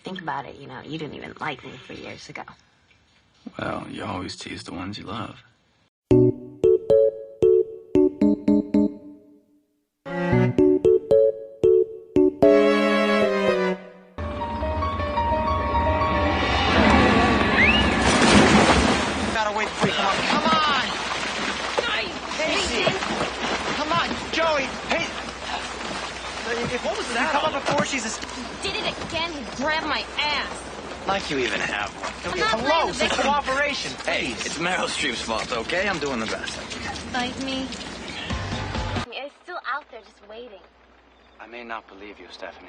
think about it, you know, you didn't even like me 3 years ago. Well, you always tease the ones you love. Gotta wait before you come up. Come on! Casey! Come on, Joey! Hey! What was that? Come up before she's a... He did it again. He grabbed my ass. Like you even have one. I'm not Hello, playing the some victim. cooperation, Hey, please. it's Meryl Streep's fault, okay? I'm doing the best. Bite me. It's still out there just waiting. I may not believe you, Stephanie,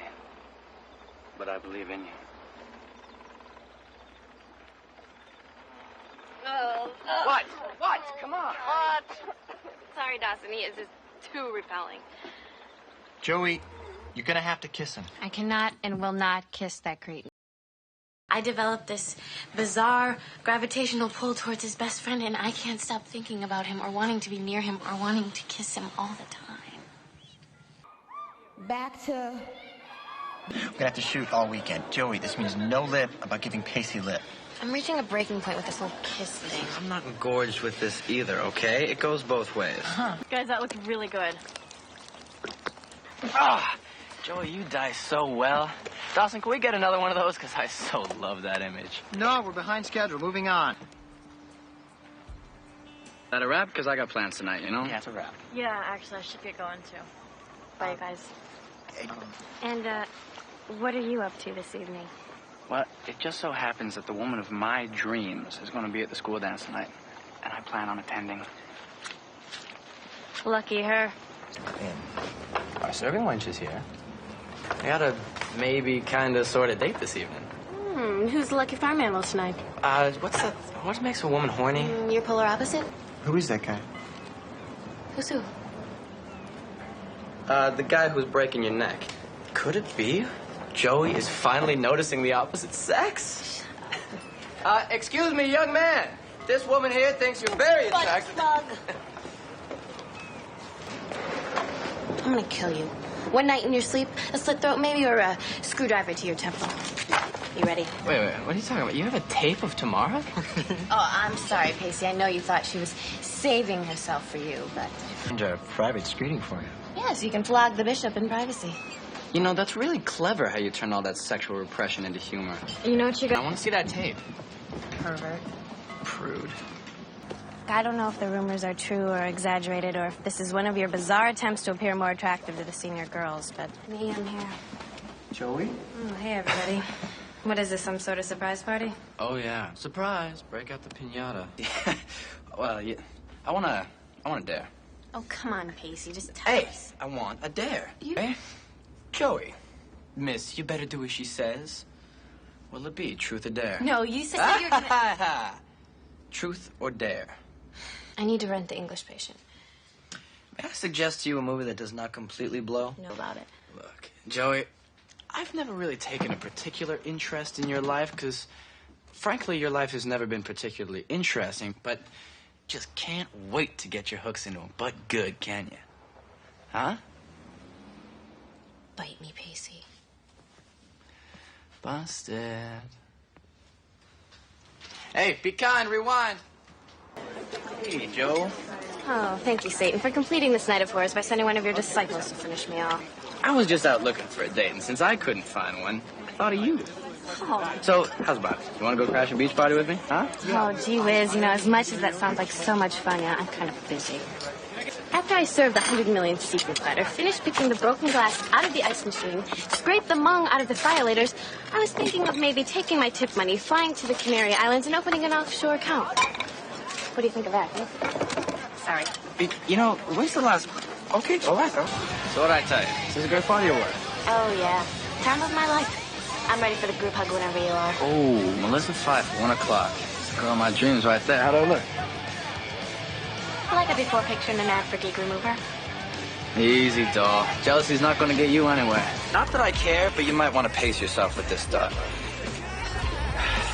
but I believe in you. Oh. What? What? Come on. What? Sorry, Dawson. He is just too repelling. Joey, you're gonna have to kiss him. I cannot and will not kiss that cretin. I developed this bizarre gravitational pull towards his best friend, and I can't stop thinking about him or wanting to be near him or wanting to kiss him all the time. Back to... We're gonna have to shoot all weekend. Joey, this means no lip about giving Pacey lip. I'm reaching a breaking point with this whole kiss thing. I'm not engorged with this either, okay? It goes both ways. Guys, that looks really good. Ah, Joey, you die so well. Dawson, can we get another one of those? Because I so love that image. No, we're behind schedule. Moving on. Is that a wrap? Because I got plans tonight, you know? Yeah, it's a wrap. Yeah, actually, I should get going, too. Bye, guys. And, what are you up to this evening? Well, it just so happens that the woman of my dreams is going to be at the school dance tonight. And I plan on attending. Lucky her. Our serving wench is here. I got a maybe kind of sort of date this evening. Who's the lucky farm animal tonight? What's that? What makes a woman horny? Your polar opposite? Who is that guy? Who's who? The guy who's breaking your neck. Could it be Joey is finally noticing the opposite sex? Excuse me, young man. This woman here thinks you're very attractive. I'm gonna kill you. One night in your sleep, a slit throat maybe, or a screwdriver to your temple. You ready? Wait, what are you talking about? You have a tape of tomorrow? Oh, I'm sorry, Pacey. I know you thought she was saving herself for you, but... And a private screening for you. Yeah, so you can flog the bishop in privacy. You know, that's really clever how you turn all that sexual repression into humor. You know what you're I gonna... want to see that tape. Pervert. Prude. I don't know if the rumors are true or exaggerated, or if this is one of your bizarre attempts to appear more attractive to the senior girls, but me, I'm here. Joey? Oh, hey, everybody. What is this, some sort of surprise party? Oh, yeah. Surprise. Break out the piñata. Yeah. Well, yeah. I want to dare. Oh, come on, Pacey. Just tell Hey, us. I want a dare. You- Hey? Joey. Miss, you better do as she says. Will it be truth or dare? No, you said that you're gonna... Truth or dare? I need to rent The English Patient. May I suggest to you a movie that does not completely blow? Know about it. Look, Joey, I've never really taken a particular interest in your life because, frankly, your life has never been particularly interesting, but just can't wait to get your hooks into them. But good, can you? Huh? Bite me, Pacey. Busted. Hey, be kind, rewind. Hey, Joe. Oh, thank you, Satan, for completing this night of horrors by sending one of your disciples to finish me off. I was just out looking for a date, and since I couldn't find one, I thought of you. Oh, So, how's about it? You want to go crash a beach party with me? Huh? oh, gee whiz, you know, as much as that sounds like so much fun, yeah, I'm kind of busy. After I served the 100 million secret letter, finished picking the broken glass out of the ice machine, scraped the mung out of the violators, I was thinking of maybe taking my tip money, flying to the Canary Islands, and opening an offshore account. What do you think of that, huh? Sorry. You know, when's the last... Okay, all right, though. So what'd I tell you? Is this a great party or what? Oh, yeah. Time of my life. I'm ready for the group hug whenever you are. Oh, Melissa Fife, 1 o'clock. It's the girl of my dreams right there. How do I look? I like a before picture in an ad for Geek Remover. Easy, doll. Jealousy's not going to get you anywhere. Not that I care, but you might want to pace yourself with this stuff.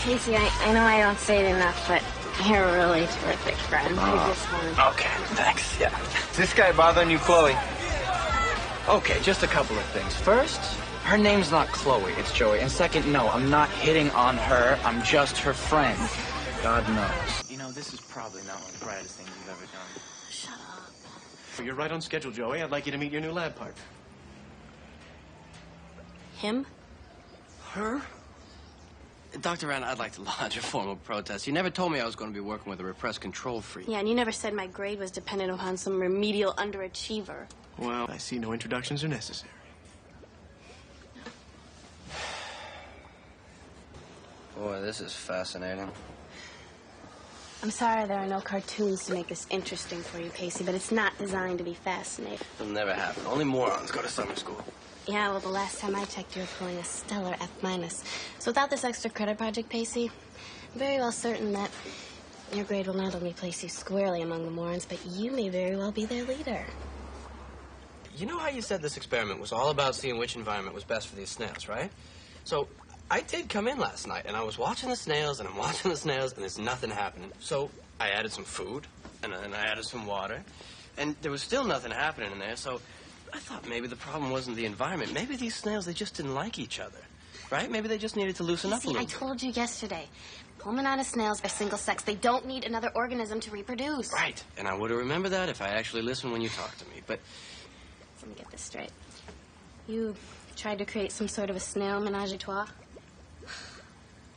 Casey, I know I don't say it enough, but you're a really terrific friend. I just want... Okay, thanks. Yeah. Is this guy bothering you, Chloe? Okay, just a couple of things. First, Her name's not Chloe, it's Joey. And second, no, I'm not hitting on her. I'm just her friend. God knows. You know, this is probably not one of the brightest things you've ever done. Shut up. You're right on schedule, Joey. I'd like you to meet your new lab partner. Him? Her? Dr. Rand, I'd like to lodge a formal protest. You never told me I was going to be working with a repressed control freak. Yeah, and you never said my grade was dependent upon some remedial underachiever. Well, I see no introductions are necessary. Boy, this is fascinating. I'm sorry there are no cartoons to make this interesting for you, Pacey, but it's not designed to be fascinating. It'll never happen. Only morons go to summer school. Yeah, well, the last time I checked, you were pulling a stellar F-. So without this extra credit project, Pacey, I'm very well certain that your grade will not only place you squarely among the morons, but you may very well be their leader. You know how you said this experiment was all about seeing which environment was best for these snails, right? So I did come in last night, and I was watching the snails, and I'm watching the snails, and there's nothing happening. So I added some food, and then I added some water, and there was still nothing happening in there, so I thought maybe the problem wasn't the environment. Maybe these snails, they just didn't like each other, right? Maybe they just needed to loosen up a little I told you yesterday, pulmonata snails are single-sex. They don't need another organism to reproduce. Right, and I would have remembered that if I actually listened when you talked to me, but... Let me get this straight. You tried to create some sort of a snail menage a trois?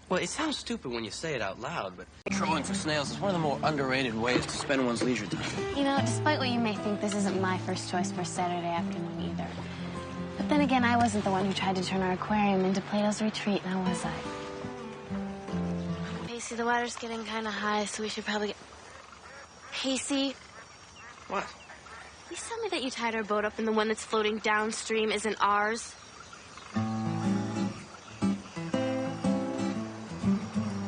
Well, it sounds stupid when you say it out loud, but trolling for snails is one of the more underrated ways to spend one's leisure time. You know, despite what you may think, this isn't my first choice for Saturday afternoon either. But then again, I wasn't the one who tried to turn our aquarium into Plato's Retreat, now was I? Pacey, the water's getting kind of high, so we should probably get... Pacey? What? Please tell me that you tied our boat up and the one that's floating downstream isn't ours.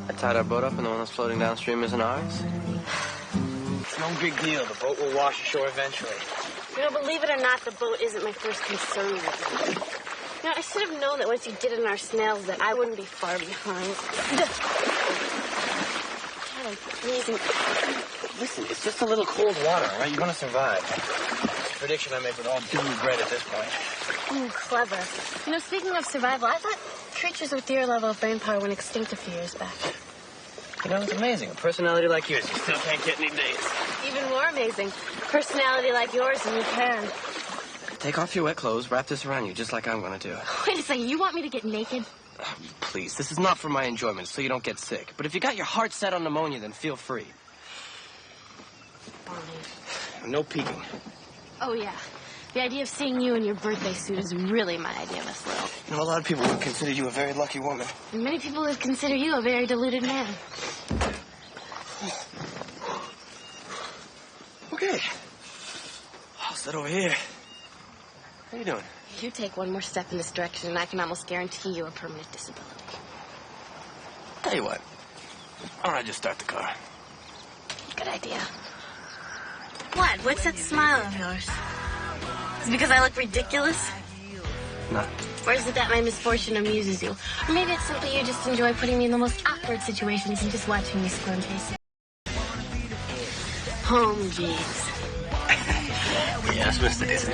I tied our boat up and the one that's floating downstream isn't ours? It's no big deal. The boat will wash ashore eventually. You know, believe it or not, the boat isn't my first concern with you. You know, I should have known that once you did it in our snails that I wouldn't be far behind. God, I'm freezing. Listen, it's just a little cold water, all right? You're gonna survive. It's a prediction I make with all due regret at this point. Ooh, clever. You know, speaking of survival, I thought creatures with your level of brain power went extinct a few years back. You know, it's amazing. A personality like yours, you still can't get any dates. Even more amazing. Personality like yours and you can. Take off your wet clothes, wrap this around you, just like I'm gonna do. Wait a second, you want me to get naked? Please, this is not for my enjoyment, so you don't get sick. But if you got your heart set on pneumonia, then feel free. Fine. No peeking. Oh, yeah. The idea of seeing you in your birthday suit is really my idea of a thrill. You know, a lot of people would consider you a very lucky woman. And many people would consider you a very deluded man. Okay. I'll sit over here. How you doing? You take one more step in this direction, and I can almost guarantee you a permanent disability. Tell you what. Why don't I just start the car? Good idea. What? What's that smile of yours? Is it because I look ridiculous? No. Or is it that my misfortune amuses you? Or maybe it's simply you just enjoy putting me in the most awkward situations and just watching me squirm, Pacey. Home, jeez. Yes, Mr. Dizzy.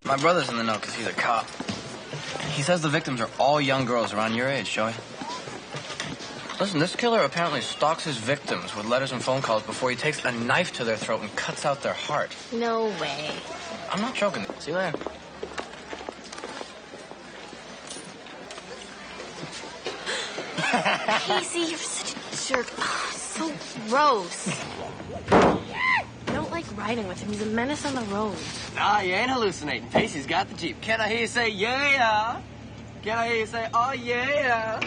My brother's in the know because he's a cop. He says the victims are all young girls around your age, Joey. Listen, this killer apparently stalks his victims with letters and phone calls before he takes a knife to their throat and cuts out their heart. No way. I'm not joking. See you later. Pacey, you're such a jerk. Oh, so gross. I don't like riding with him. He's a menace on the road. Nah, you ain't hallucinating. Pacey's got the Jeep. Can I hear you say, yeah? Can I hear you say, oh, yeah?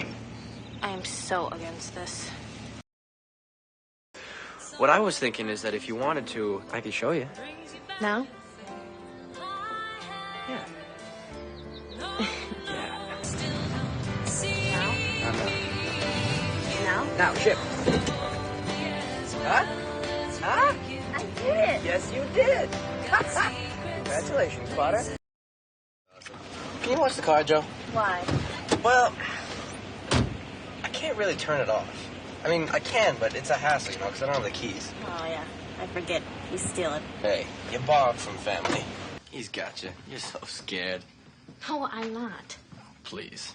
I am so against this. What I was thinking is that if you wanted to, I could show you. Now? Yeah. Now? Now, ship. Huh? Huh? I did it. Yes, you did. Congratulations, Potter. Can you watch the car, Joe? Why? Well, I can't really turn it off. I mean, I can, but it's a hassle, you know, because I don't have the keys. Oh, yeah. I forget. You steal it. Hey, you borrowed from family. He's got you. You're so scared. No, I'm not. Please.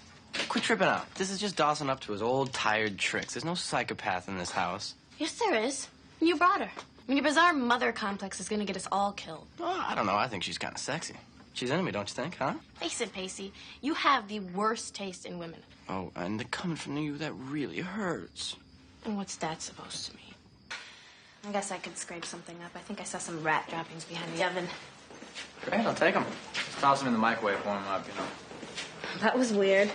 Quit tripping out. This is just Dawson up to his old tired tricks. There's no psychopath in this house. Yes, there is. You brought her. Your bizarre mother complex is gonna get us all killed. Oh, I don't know. I think she's kind of sexy. She's into me, don't you think, huh? Face it, Pacey. You have the worst taste in women. Oh, and the coming from you, that really hurts. And what's that supposed to mean? I guess I could scrape something up. I think I saw some rat droppings behind the oven. Great, I'll take them. Just toss them in the microwave, warm them up, you know. That was weird.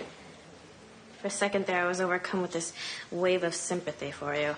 For a second there, I was overcome with this wave of sympathy for you.